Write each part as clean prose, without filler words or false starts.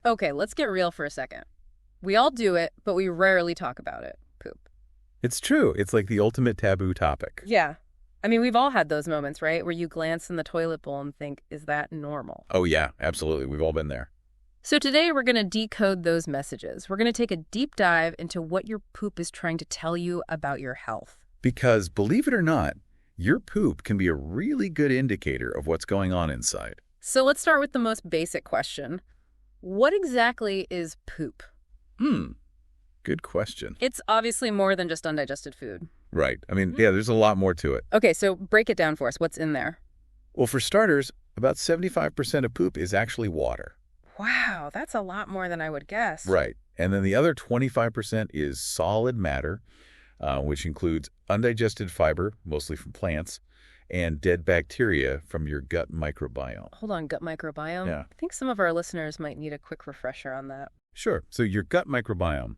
Okay, let's get real for a second. We all do it, but we rarely talk about it. Poop. It's true. It's like the ultimate taboo topic. Yeah. I mean, we've all had those moments, right? Where you glance in the toilet bowl and think, is that normal? Oh, yeah, absolutely. We've all been there. So today we're going to decode those messages. We're going to take a deep dive into what your poop is trying to tell you about your health. Because, believe it or not, your poop can be a really good indicator of what's going on inside. So let's start with the most basic question. What exactly is poop? Good question. It's obviously more than just undigested food. Right. I mean, yeah, there's a lot more to it. Okay, so break it down for us. What's in there? Well, for starters, about 75% of poop is actually water. Wow, that's a lot more than I would guess. Right. And then the other 25% is solid matter, which includes undigested fiber, mostly from plants, and dead bacteria from your gut microbiome. Hold on, gut microbiome? Yeah. I think some of our listeners might need a quick refresher on that. Sure. So your gut microbiome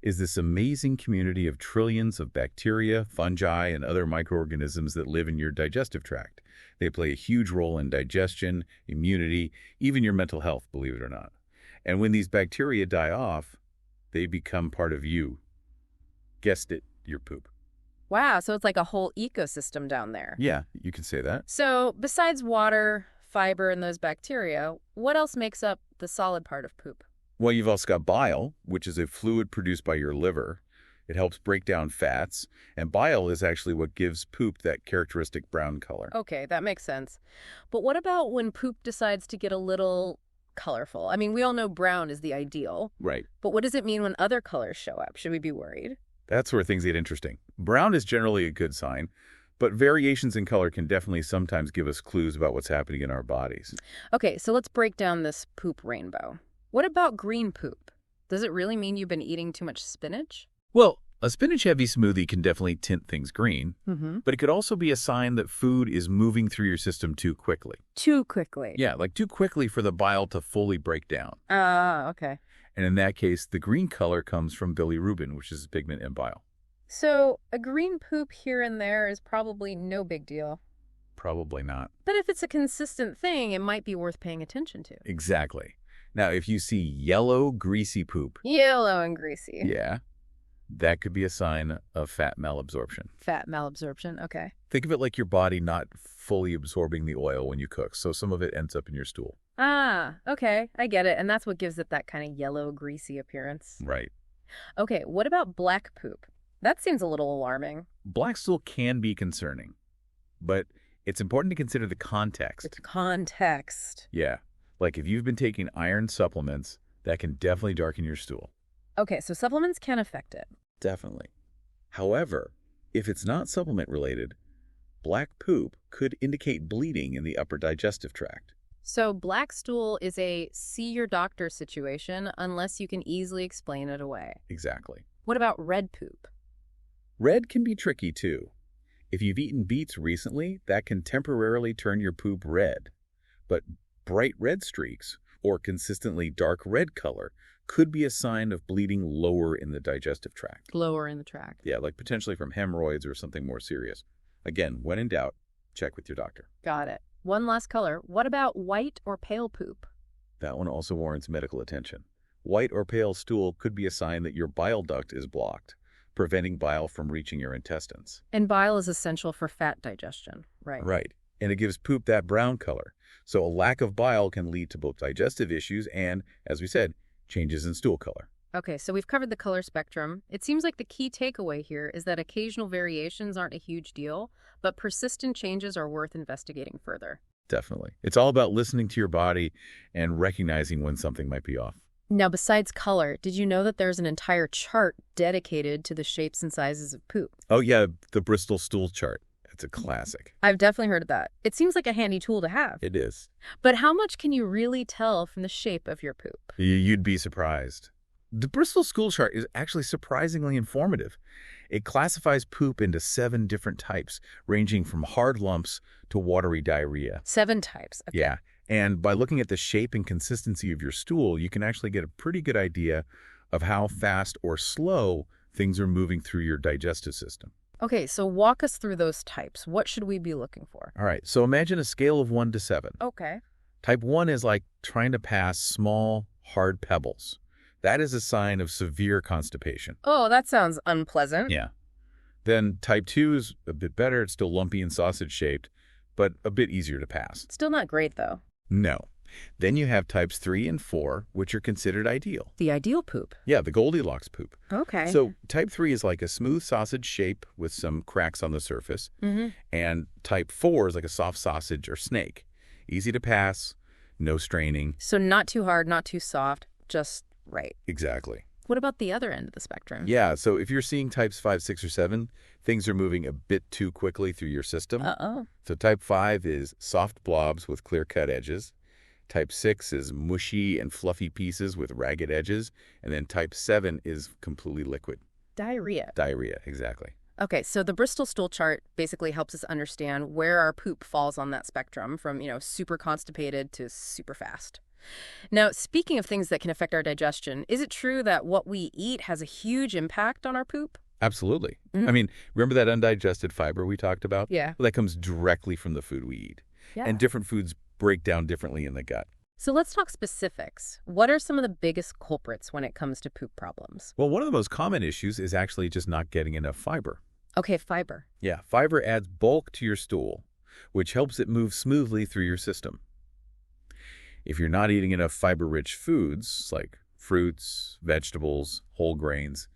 is this amazing community of trillions of bacteria, fungi, and other microorganisms that live in your digestive tract. They play a huge role in digestion, immunity, even your mental health, believe it or not. And when these bacteria die off, they become part of you. Guessed it, your poop. Wow, so it's like a whole ecosystem down there. Yeah, you can say that. So besides water, fiber, and those bacteria, what else makes up the solid part of poop? Well, you've also got bile, which is a fluid produced by your liver. It helps break down fats, and bile is actually what gives poop that characteristic brown color. Okay, that makes sense. But what about when poop decides to get a little colorful? I mean, we all know brown is the ideal, Right. but what does it mean when other colors show up? Should we be worried? That's where things get interesting. Brown is generally a good sign, but variations in color can definitely sometimes give us clues about what's happening in our bodies. Okay, so let's break down this poop rainbow. What about green poop? Does it really mean you've been eating too much spinach? Well, a spinach-heavy smoothie can definitely tint things green, Mm-hmm. but it could also be a sign that food is moving through your system too quickly. Too quickly. Yeah, like too quickly for the bile to fully break down. Okay. And in that case, the green color comes from bilirubin, which is a pigment in bile. So a green poop here and there is probably no big deal. Probably not. But if it's a consistent thing, it might be worth paying attention to. Exactly. Now, if you see yellow, greasy poop, Yellow and greasy. yeah, that could be a sign of fat malabsorption. Fat malabsorption, okay. Think of it like your body not fully absorbing the oil when you cook, so some of it ends up in your stool. Okay, I get it. And that's what gives it that kind of yellow, greasy appearance. Right. Okay, what about black poop? That seems a little alarming. Black stool can be concerning, but it's important to consider the It's context. context. Yeah. Like if you've been taking iron supplements, that can definitely darken your stool. Okay, so supplements can affect it. Definitely. However, if it's not supplement related, black poop could indicate bleeding in the upper digestive tract. So black stool is a see your doctor situation unless you can easily explain it away. Exactly. What about red poop? Red can be tricky too. If you've eaten beets recently, that can temporarily turn your poop red. But bright red streaks or consistently dark red color could be a sign of bleeding lower in the digestive tract. Lower in the tract. Yeah, like potentially from hemorrhoids or something more serious. Again, when in doubt, check with your doctor. Got it. One last color. What about white or pale poop? That one also warrants medical attention. White or pale stool could be a sign that your bile duct is blocked, preventing bile from reaching your intestines. And bile is essential for fat digestion, right? Right. And it gives poop that brown color. So a lack of bile can lead to both digestive issues and, as we said, changes in stool color. Okay, so we've covered the color spectrum. It seems like the key takeaway here is that occasional variations aren't a huge deal, but persistent changes are worth investigating further. Definitely. It's all about listening to your body and recognizing when something might be off. Now, besides color, did you know that there's an entire chart dedicated to the shapes and sizes of poop? Oh, yeah, the Bristol Stool Chart. It's a classic. I've definitely heard of that. It seems like a handy tool to have. It is. But how much can you really tell from the shape of your poop? You'd be surprised. The Bristol Stool Chart is actually surprisingly informative. It classifies poop into 7 different types, ranging from hard lumps to watery diarrhea. 7 types. Okay. Yeah, and by looking at the shape and consistency of your stool, you can actually get a pretty good idea of how fast or slow things are moving through your digestive system. Okay, so walk us through those types. What should we be looking for? All right, so imagine a scale of 1 to 7. Okay. Type 1 is like trying to pass small, hard pebbles. That is a sign of severe constipation. Oh, that sounds unpleasant. Yeah. Then type 2 is a bit better. It's still lumpy and sausage-shaped, but a bit easier to pass. Still not great, though. No. Then you have types 3 and 4, which are considered ideal. The ideal poop. Yeah, the Goldilocks poop. Okay. So type 3 is like a smooth sausage shape with some cracks on the surface. And type 4 is like a soft sausage or snake. Easy to pass, no straining. So not too hard, not too soft, just right. Exactly. What about the other end of the spectrum? Yeah, so if you're seeing types 5, 6, or 7, things are moving a bit too quickly through your system. Uh-oh. So type 5 is soft blobs with clear-cut edges. Type 6 is mushy and fluffy pieces with ragged edges. And then type 7 is completely liquid. Diarrhea. Diarrhea, exactly. Okay, so the Bristol Stool Chart basically helps us understand where our poop falls on that spectrum from, super constipated to super fast. Now, speaking of things that can affect our digestion, is it true that what we eat has a huge impact on our poop? Absolutely. I mean, remember that undigested fiber we talked about? Yeah. Well, that comes directly from the food we eat. Yeah. And different foods break down differently in the gut. So let's talk specifics. What are some of the biggest culprits when it comes to poop problems? Well, one of the most common issues is actually just not getting enough fiber. Okay, fiber. Yeah, fiber adds bulk to your stool, which helps it move smoothly through your system. If you're not eating enough fiber-rich foods, like fruits, vegetables, whole grains,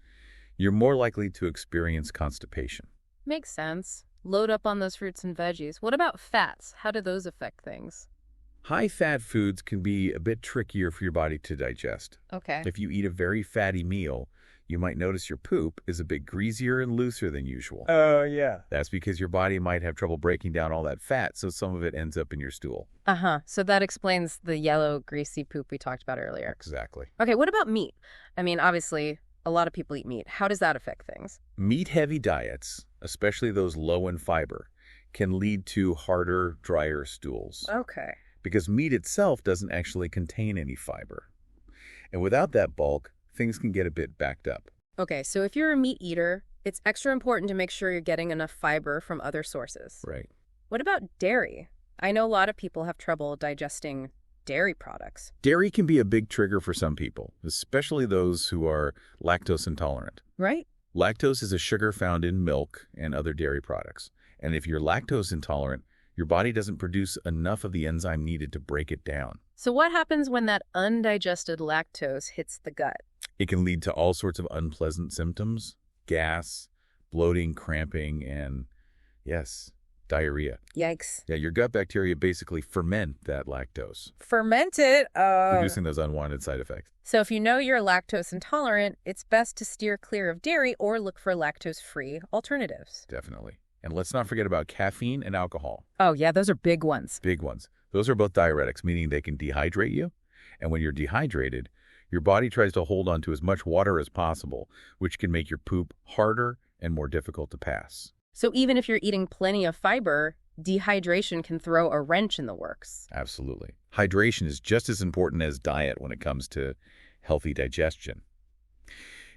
you're more likely to experience constipation. Makes sense. Load up on those fruits and veggies. What about fats? How do those affect things? High-fat foods can be a bit trickier for your body to digest. Okay. If you eat a very fatty meal, you might notice your poop is a bit greasier and looser than usual. Oh, yeah. That's because your body might have trouble breaking down all that fat, so some of it ends up in your stool. Uh-huh. So that explains the yellow, greasy poop we talked about earlier. Exactly. Okay, what about meat? I mean, obviously, a lot of people eat meat. How does that affect things? Meat-heavy diets, especially those low in fiber, can lead to harder, drier stools. Okay. Because meat itself doesn't actually contain any fiber. And without that bulk, things can get a bit backed up. Okay, so if you're a meat eater, it's extra important to make sure you're getting enough fiber from other sources. Right. What about dairy? I know a lot of people have trouble digesting dairy products. Dairy can be a big trigger for some people, especially those who are lactose intolerant. Right? Lactose is a sugar found in milk and other dairy products. And if you're lactose intolerant, your body doesn't produce enough of the enzyme needed to break it down. So what happens when that undigested lactose hits the gut? It can lead to all sorts of unpleasant symptoms, gas, bloating, cramping, and, yes, diarrhea. Yikes. Yeah, your gut bacteria basically ferment that lactose, Ferment it? producing those unwanted side effects. So if you know you're lactose intolerant, it's best to steer clear of dairy or look for lactose-free alternatives. Definitely. And let's not forget about caffeine and alcohol. Oh, yeah, those are big ones. Big ones. Those are both diuretics, meaning they can dehydrate you. And when you're dehydrated, your body tries to hold on to as much water as possible, which can make your poop harder and more difficult to pass. So even if you're eating plenty of fiber, dehydration can throw a wrench in the works. Absolutely. Hydration is just as important as diet when it comes to healthy digestion.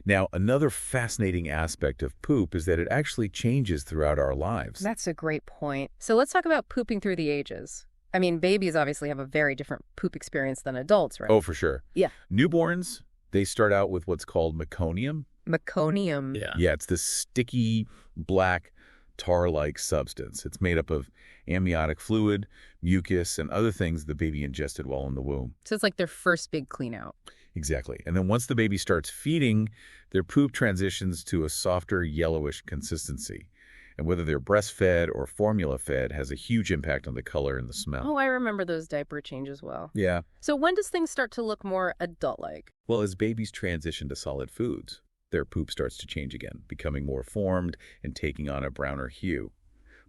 Now, another fascinating aspect of poop is that it actually changes throughout our lives. That's a great point. So let's talk about pooping through the ages. I mean, babies obviously have a very different poop experience than adults, right? Oh, for sure. Yeah. Newborns, they start out with what's called meconium. Meconium. Yeah, it's this sticky, black, tar-like substance. It's made up of amniotic fluid, mucus, and other things the baby ingested while in the womb. So it's like their first big clean out. Exactly. And then once the baby starts feeding, their poop transitions to a softer, yellowish consistency. And whether they're breastfed or formula-fed has a huge impact on the color and the smell. Oh, I remember those diaper changes well. Yeah. So when does things start to look more adult-like? Well, as babies transition to solid foods, their poop starts to change again, becoming more formed and taking on a browner hue.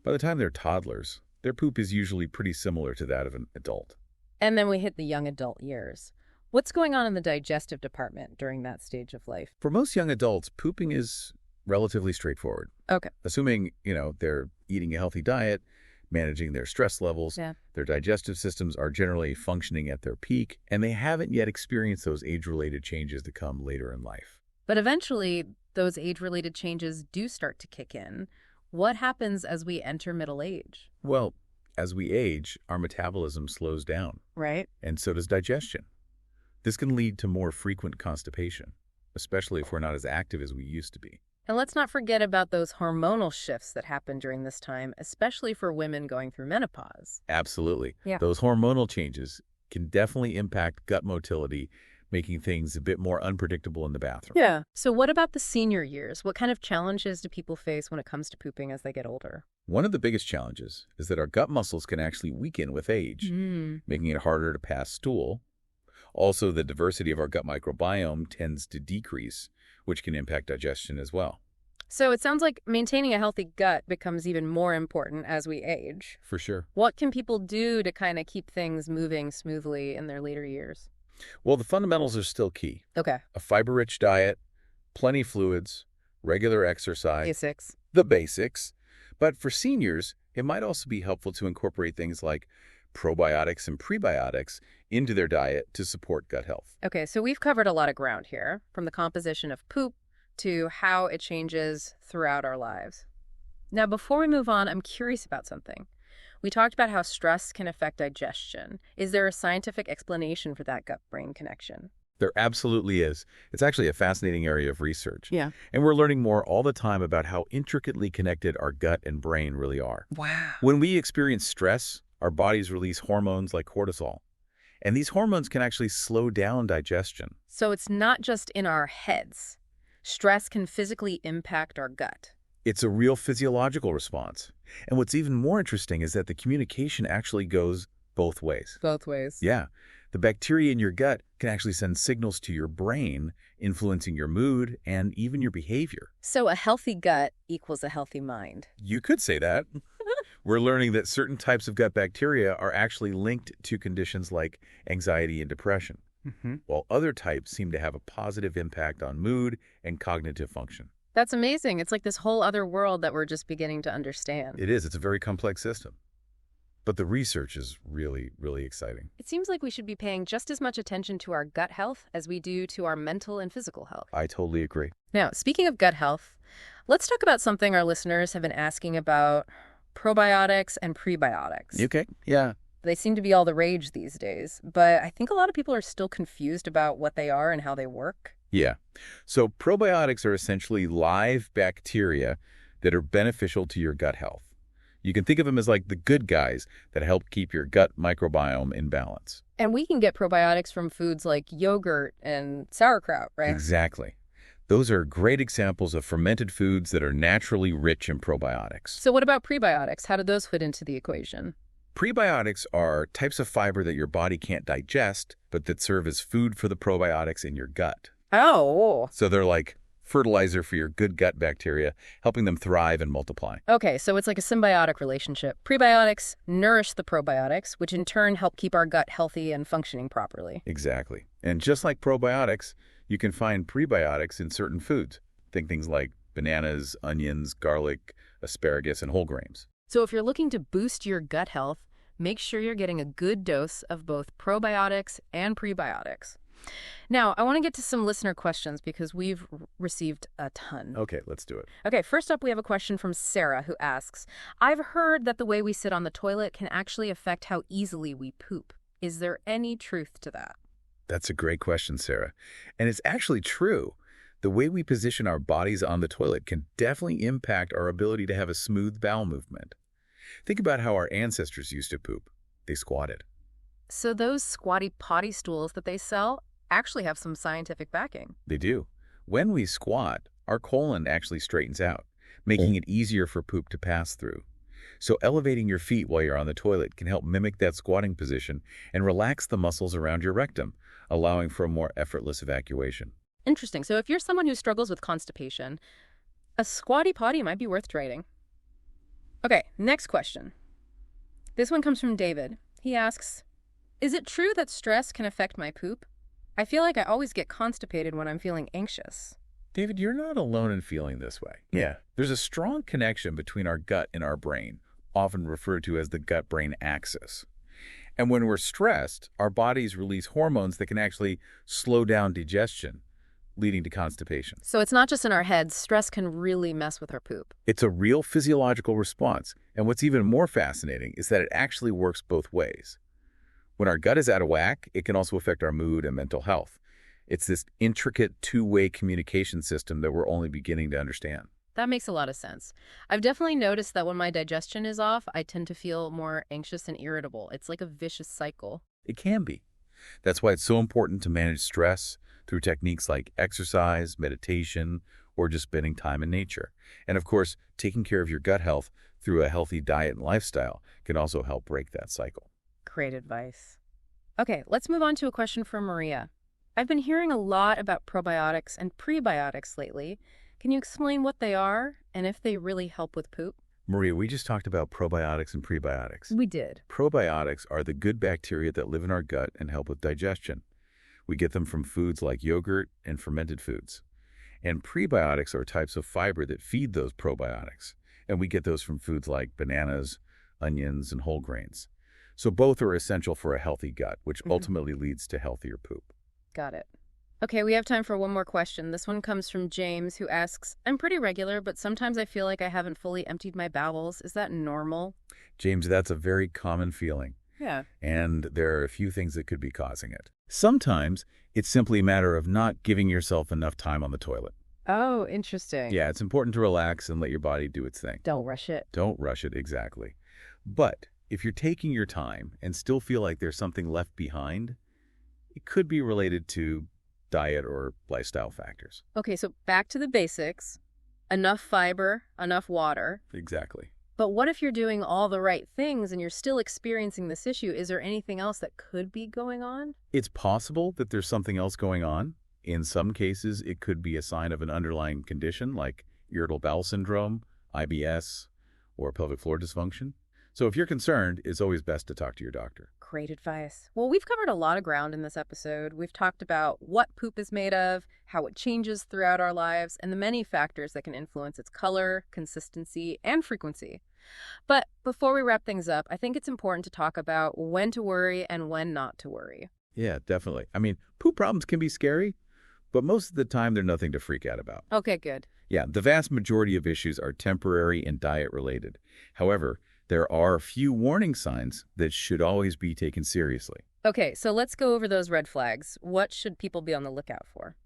By the time they're toddlers, their poop is usually pretty similar to that of an adult. And then we hit the young adult years. What's going on in the digestive department during that stage of life? For most young adults, pooping is relatively straightforward. Okay. Assuming, they're eating a healthy diet, managing their stress levels, their digestive systems are generally functioning at their peak, and they haven't yet experienced those age-related changes that come later in life. But eventually, those age-related changes do start to kick in. What happens as we enter middle age? Well, as we age, our metabolism slows down, Right. and so does digestion. This can lead to more frequent constipation, especially if we're not as active as we used to be. And let's not forget about those hormonal shifts that happen during this time, especially for women going through menopause. Absolutely. Yeah. Those hormonal changes can definitely impact gut motility, making things a bit more unpredictable in the bathroom. Yeah. So what about the senior years? What kind of challenges do people face when it comes to pooping as they get older? One of the biggest challenges is that our gut muscles can actually weaken with age, making it harder to pass stool. Also, the diversity of our gut microbiome tends to decrease, which can impact digestion as well. So it sounds like maintaining a healthy gut becomes even more important as we age. For sure. What can people do to kind of keep things moving smoothly in their later years? Well, the fundamentals are still key. Okay. A fiber-rich diet, plenty fluids, regular exercise. Basics. The basics. But for seniors, it might also be helpful to incorporate things like probiotics and prebiotics into their diet to support gut health. Okay, so we've covered a lot of ground here, from the composition of poop to how it changes throughout our lives. Now, before we move on, I'm curious about something. We talked about how stress can affect digestion. Is there a scientific explanation for that gut-brain connection? There absolutely is. It's actually a fascinating area of research. Yeah. And we're learning more all the time about how intricately connected our gut and brain really are. Wow. When we experience stress, our bodies release hormones like cortisol. And these hormones can actually slow down digestion. So it's not just in our heads. Stress can physically impact our gut. It's a real physiological response. And what's even more interesting is that the communication actually goes both ways. Both ways. Yeah. The bacteria in your gut can actually send signals to your brain, influencing your mood and even your behavior. So a healthy gut equals a healthy mind. You could say that. We're learning that certain types of gut bacteria are actually linked to conditions like anxiety and depression, while other types seem to have a positive impact on mood and cognitive function. That's amazing. It's like this whole other world that we're just beginning to understand. It is. It's a very complex system. But the research is really, really exciting. It seems like we should be paying just as much attention to our gut health as we do to our mental and physical health. I totally agree. Now, speaking of gut health, let's talk about something our listeners have been asking about: probiotics and prebiotics. Okay. Yeah. They seem to be all the rage these days, but I think a lot of people are still confused about what they are and how they work. Yeah. So probiotics are essentially live bacteria that are beneficial to your gut health. You can think of them as like the good guys that help keep your gut microbiome in balance. And we can get probiotics from foods like yogurt and sauerkraut, right? Exactly. Those are great examples of fermented foods that are naturally rich in probiotics. So what about prebiotics? How do those fit into the equation? Prebiotics are types of fiber that your body can't digest, but that serve as food for the probiotics in your gut. Oh. So they're like fertilizer for your good gut bacteria, helping them thrive and multiply. Okay, so it's like a symbiotic relationship. Prebiotics nourish the probiotics, which in turn help keep our gut healthy and functioning properly. Exactly. And just like probiotics, you can find prebiotics in certain foods. Think things like bananas, onions, garlic, asparagus, and whole grains. So if you're looking to boost your gut health, make sure you're getting a good dose of both probiotics and prebiotics. Now, I want to get to some listener questions because we've received a ton. Okay, let's do it. Okay, first up, we have a question from Sarah who asks, I've heard that the way we sit on the toilet can actually affect how easily we poop. Is there any truth to that? That's a great question, Sarah. And it's actually true. The way we position our bodies on the toilet can definitely impact our ability to have a smooth bowel movement. Think about how our ancestors used to poop. They squatted. So those squatty potty stools that they sell actually have some scientific backing. They do. When we squat, our colon actually straightens out, making it easier for poop to pass through. So elevating your feet while you're on the toilet can help mimic that squatting position and relax the muscles around your rectum, allowing for a more effortless evacuation. Interesting. So if you're someone who struggles with constipation, a squatty potty might be worth trying. Okay, next question. This one comes from David. He asks, is it true that stress can affect my poop? I feel like I always get constipated when I'm feeling anxious. David, you're not alone in feeling this way. Yeah. There's a strong connection between our gut and our brain, often referred to as the gut-brain axis. And when we're stressed, our bodies release hormones that can actually slow down digestion, leading to constipation. So it's not just in our heads. Stress can really mess with our poop. It's a real physiological response. And what's even more fascinating is that it actually works both ways. When our gut is out of whack, it can also affect our mood and mental health. It's this intricate two-way communication system that we're only beginning to understand. That makes a lot of sense. I've definitely noticed that when my digestion is off, I tend to feel more anxious and irritable. It's like a vicious cycle. It can be. That's why it's so important to manage stress through techniques like exercise, meditation, or just spending time in nature. And of course, taking care of your gut health through a healthy diet and lifestyle can also help break that cycle. Great advice. Okay, let's move on to a question from Maria. I've been hearing a lot about probiotics and prebiotics lately. Can you explain what they are and if they really help with poop? Maria, we just talked about probiotics and prebiotics. We did. Probiotics are the good bacteria that live in our gut and help with digestion. We get them from foods like yogurt and fermented foods. And prebiotics are types of fiber that feed those probiotics. And we get those from foods like bananas, onions, and whole grains. So both are essential for a healthy gut, which ultimately leads to healthier poop. Got it. Okay, we have time for one more question. This one comes from James, who asks, I'm pretty regular, but sometimes I feel like I haven't fully emptied my bowels. Is that normal? James, that's a very common feeling. Yeah. And there are a few things that could be causing it. Sometimes it's simply a matter of not giving yourself enough time on the toilet. Oh, interesting. Yeah, it's important to relax and let your body do its thing. Don't rush it. Don't rush it, exactly. But if you're taking your time and still feel like there's something left behind, it could be related to diet or lifestyle factors. Okay, so back to the basics. Enough fiber, enough water. Exactly. But what if you're doing all the right things and you're still experiencing this issue? Is there anything else that could be going on? It's possible that there's something else going on. In some cases, it could be a sign of an underlying condition like irritable bowel syndrome, IBS, or pelvic floor dysfunction. So if you're concerned, it's always best to talk to your doctor. Great advice. Well, we've covered a lot of ground in this episode. We've talked about what poop is made of, how it changes throughout our lives, and the many factors that can influence its color, consistency, and frequency. But before we wrap things up, I think it's important to talk about when to worry and when not to worry. Yeah, definitely. I mean, poop problems can be scary, but most of the time they're nothing to freak out about. Okay, good. Yeah, the vast majority of issues are temporary and diet-related. However, there are a few warning signs that should always be taken seriously. Okay, so let's go over those red flags. What should people be on the lookout for?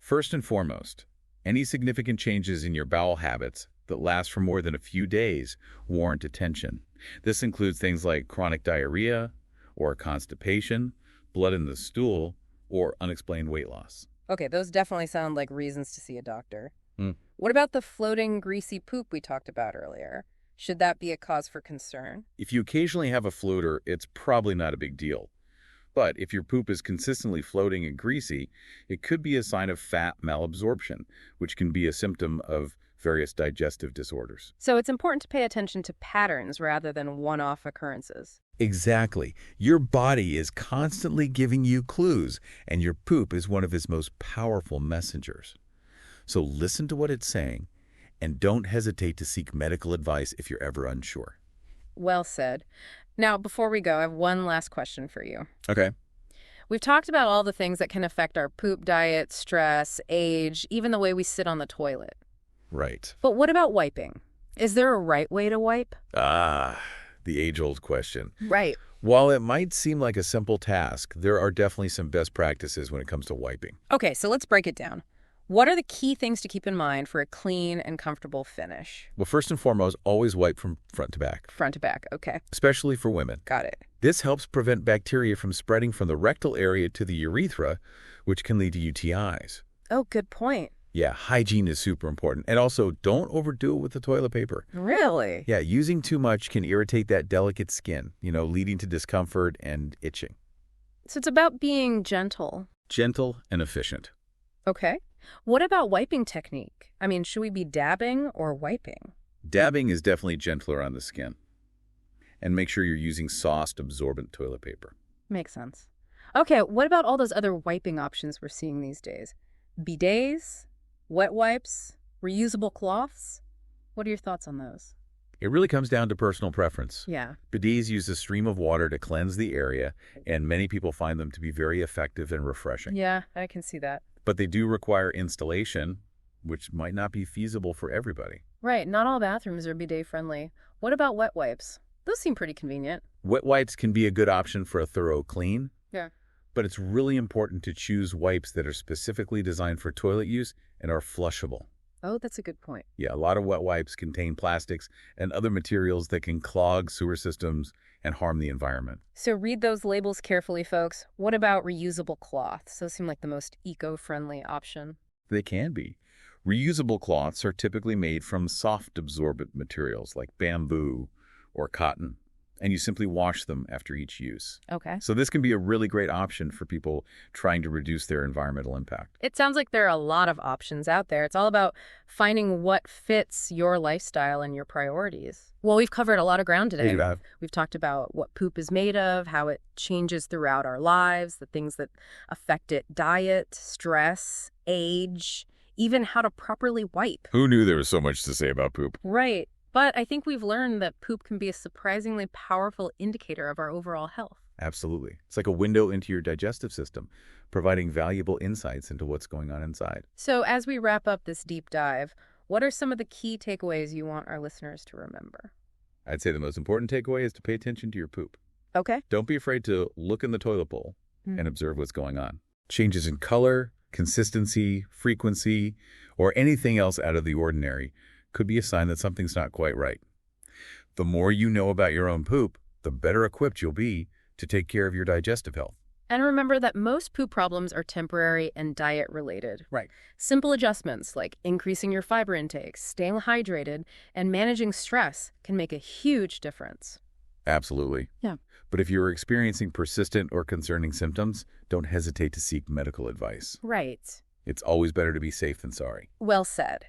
First and foremost, any significant changes in your bowel habits that last for more than a few days warrant attention. This includes things like chronic diarrhea or constipation, blood in the stool, or unexplained weight loss. Okay, those definitely sound like reasons to see a doctor. Mm. What about the floating greasy poop we talked about earlier? Should that be a cause for concern? If you occasionally have a floater, it's probably not a big deal. But if your poop is consistently floating and greasy, it could be a sign of fat malabsorption, which can be a symptom of various digestive disorders. So it's important to pay attention to patterns rather than one-off occurrences. Exactly. Your body is constantly giving you clues, and your poop is one of its most powerful messengers. So listen to what it's saying, and don't hesitate to seek medical advice if you're ever unsure. Well said. Now, before we go, I have one last question for you. Okay. We've talked about all the things that can affect our poop diet, stress, age, even the way we sit on the toilet. Right. But what about wiping? Is there a right way to wipe? The age-old question. Right. While it might seem like a simple task, there are definitely some best practices when it comes to wiping. Okay, so let's break it down. What are the key things to keep in mind for a clean and comfortable finish? Well, first and foremost, always wipe from front to back, Front to back, okay. especially for women. Got it. This helps prevent bacteria from spreading from the rectal area to the urethra, which can lead to UTIs. Oh, good point. Yeah, hygiene is super important. And also, don't overdo it with the toilet paper. Really? Yeah, using too much can irritate that delicate skin, leading to discomfort and itching. So it's about being gentle. Gentle and efficient. Okay. What about wiping technique? I mean, should we be dabbing or wiping? Dabbing is definitely gentler on the skin. And make sure you're using soft, absorbent toilet paper. Makes sense. Okay, what about all those other wiping options we're seeing these days? Bidets, wet wipes, reusable cloths? What are your thoughts on those? It really comes down to personal preference. Yeah. Bidets use a stream of water to cleanse the area, and many people find them to be very effective and refreshing. Yeah, I can see that. But they do require installation, which might not be feasible for everybody. Right, not all bathrooms are bidet friendly. What about wet wipes? Those seem pretty convenient. Wet wipes can be a good option for a thorough clean, Yeah. but it's really important to choose wipes that are specifically designed for toilet use and are flushable. Oh, that's a good point. Yeah, a lot of wet wipes contain plastics and other materials that can clog sewer systems and harm the environment. So read those labels carefully, folks. What about reusable cloths? Those seem like the most eco-friendly option. They can be. Reusable cloths are typically made from soft absorbent materials like bamboo or cotton, and you simply wash them after each use. Okay. So this can be a really great option for people trying to reduce their environmental impact. It sounds like there are a lot of options out there. It's all about finding what fits your lifestyle and your priorities. Well, we've covered a lot of ground today. We've talked about what poop is made of, how it changes throughout our lives, the things that affect it, diet, stress, age, even how to properly wipe. Who knew there was so much to say about poop? Right. But I think we've learned that poop can be a surprisingly powerful indicator of our overall health. Absolutely. It's like a window into your digestive system, providing valuable insights into what's going on inside. So as we wrap up this deep dive, what are some of the key takeaways you want our listeners to remember? I'd say the most important takeaway is to pay attention to your poop. Okay. Don't be afraid to look in the toilet bowl and observe what's going on. Changes in color, consistency, frequency, or anything else out of the ordinary could be a sign that something's not quite right. The more you know about your own poop, the better equipped you'll be to take care of your digestive health. And remember that most poop problems are temporary and diet-related. Right. Simple adjustments like increasing your fiber intake, staying hydrated, and managing stress can make a huge difference. Absolutely. Yeah. But if you're experiencing persistent or concerning symptoms, don't hesitate to seek medical advice. Right. It's always better to be safe than sorry. Well said.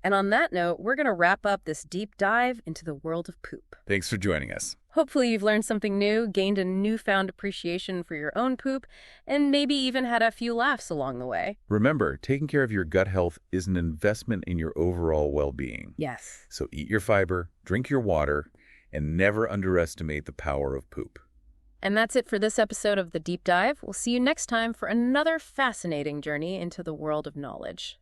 And on that note, we're going to wrap up this deep dive into the world of poop. Thanks for joining us. Hopefully you've learned something new, gained a newfound appreciation for your own poop, and maybe even had a few laughs along the way. Remember, taking care of your gut health is an investment in your overall well-being. Yes. So eat your fiber, drink your water, and never underestimate the power of poop. And that's it for this episode of The Deep Dive. We'll see you next time for another fascinating journey into the world of knowledge.